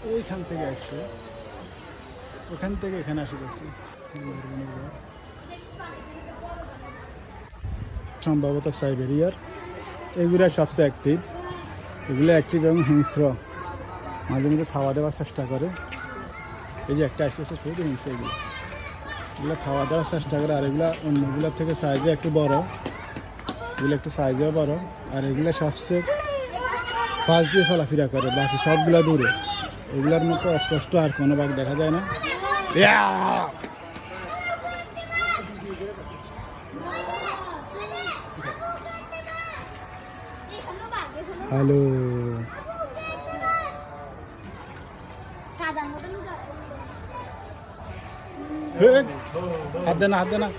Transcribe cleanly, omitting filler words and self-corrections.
এইখান থেকে আসছে, ওখান থেকে এখানে আসে দেখছি। সম্ভবত সাইবেরিয়ার এগুলা সবচেয়ে অ্যাক্টিভ, এগুলো অ্যাক্টিভ এবং হিংস্র, মাঝে মধ্যে খাওয়া দেওয়ার চেষ্টা করে। এই যে একটা আসতেছে খুব হিংস্র, এগুলো এগুলো খাওয়া দেওয়ার চেষ্টা করে। আর এগুলা অন্যগুলোর থেকে সাইজে একটু বড়, এগুলো একটু সাইজেও বড়। আর এগুলো সবচেয়ে পাশ দিয়ে চলাফেরা করে, বাকি সবগুলা দূরে। এগুলার মতো অস্পষ্ট আর কোনো বাঘ দেখা যায় না। হ্যালো, হাত দে না, হাত দে না।